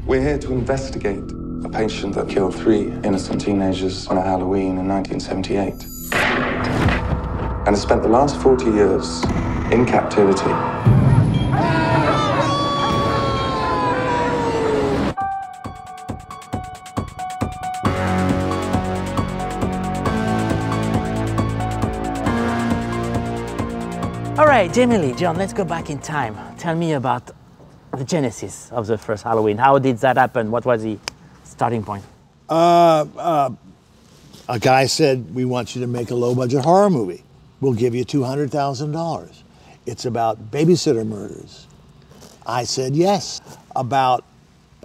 We're here to investigate a patient that killed 3 innocent teenagers on a Halloween in 1978. And has spent the last 40 years in captivity. All right, Jamie Lee, John, let's go back in time. Tell me about the genesis of the first Halloween. How did that happen? What was the starting point? A guy said, we want you to make a low-budget horror movie. We'll give you $200,000. It's about babysitter murders. I said yes. About,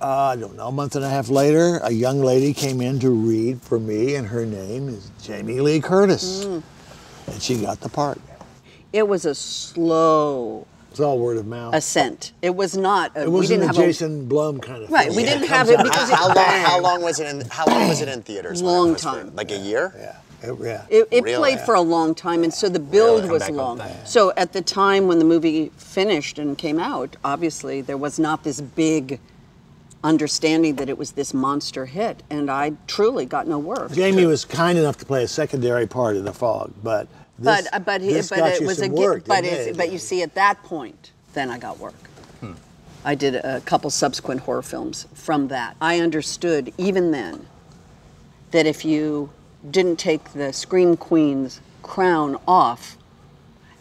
I don't know, a month and a half later, a young lady came in to read for me, and her name is Jamie Lee Curtis. And she got the part. It was a slow It's all word of mouth. ascent. It was not. It wasn't a Jason Blum kind of right. thing. We didn't have it because how long was it in theaters? Long time. Like a year? Yeah. It Really? played for a long time, and so the build was long. So at the time when the movie finished and came out, obviously there was not this big understanding that it was this monster hit, and I truly got no work. Jamie was kind enough to play a secondary part in The Fog, but this, this got it you was some a work, but didn't it? but you see, at that point, then I got work. I did a couple subsequent horror films from that. I understood even then that if you didn't take the Scream Queen's crown off,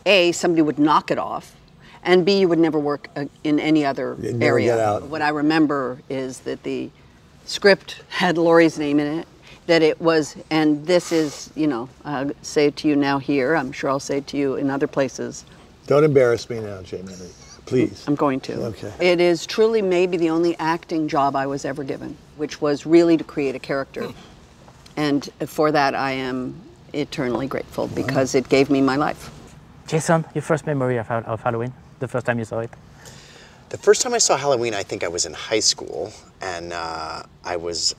A, somebody would knock it off, and B, you would never work in any other You'd never area. get out. What I remember is that the script had Laurie's name in it, that it was, and this is, you know, I'll say it to you now here, I'm sure I'll say it to you in other places. Don't embarrass me now, Jamie Lee. Please. I'm going to. Okay. It is truly maybe the only acting job I was ever given, which was really to create a character. And for that, I am eternally grateful because it gave me my life. Jason, your first memory of Halloween, the first time you saw it? The first time I saw Halloween, I think I was in high school, and I was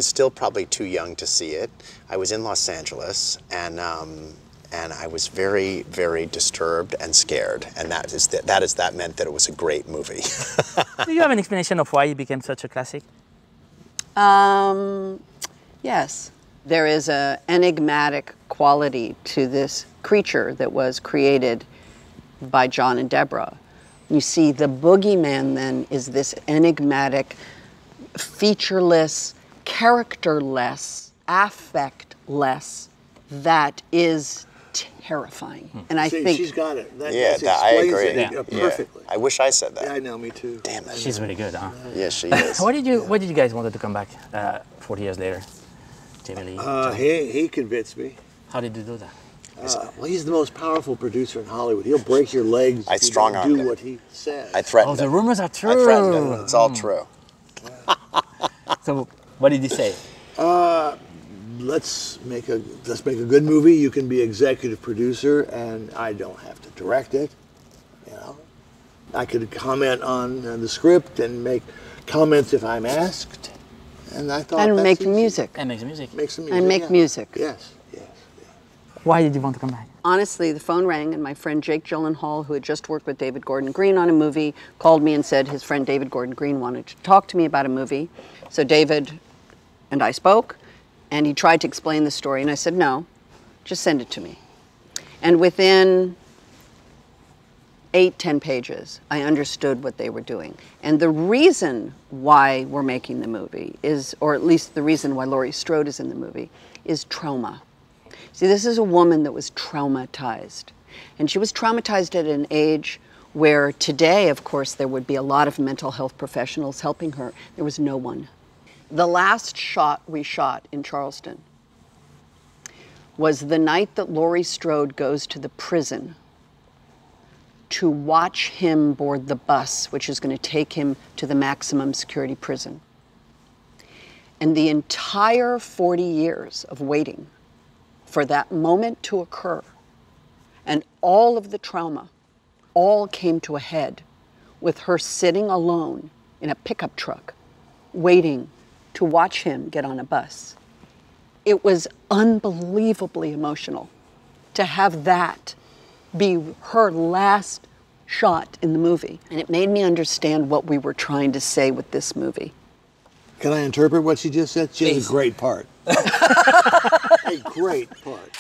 still probably too young to see it. I was in Los Angeles, and I was very, very disturbed and scared, and that meant that it was a great movie. Do you have an explanation of why it became such a classic? Yes, there is an enigmatic quality to this creature that was created by John and Debra. You see, the boogeyman then is this enigmatic, featureless, characterless, affectless that is terrifying. And I think she's got it. That I agree. It, perfectly. I wish I said that. Yeah, I know, me too. Damn it. She's really good, huh? Yes, she is. Why did you guys wanted to come back 40 years later, Jamie Lee? He convinced me. How did you do that? Well, he's the most powerful producer in Hollywood. He'll break your legs I if you strong-armed do him. what he says. I threatened The him. rumors are true. I threatened him. It's all true. So, what did he say? Let's make a good movie. You can be executive producer, and I don't have to direct it. You know, I could comment on the script and make comments if I'm asked. And I thought and that's make the easy. music. And make the music. Make some music. And make music. Yes. Why did you want to come back? Honestly, the phone rang and my friend Jake Gyllenhaal, who had just worked with David Gordon Green on a movie, called me and said his friend David Gordon Green wanted to talk to me about a movie. So David and I spoke, and he tried to explain the story, and I said, no, just send it to me. And within 8-10 pages, I understood what they were doing. And the reason why we're making the movie is, or at least the reason why Laurie Strode is in the movie, is trauma. See, this is a woman that was traumatized. And she was traumatized at an age where today, of course, there would be a lot of mental health professionals helping her. There was no one. The last shot we shot in Charleston was the night that Laurie Strode goes to the prison to watch him board the bus, which is going to take him to the maximum security prison. And the entire 40 years of waiting for that moment to occur, and all of the trauma all came to a head with her sitting alone in a pickup truck, waiting to watch him get on a bus. It was unbelievably emotional to have that be her last shot in the movie. And it made me understand what we were trying to say with this movie. Can I interpret what she just said? She has Please. a great part. A great part.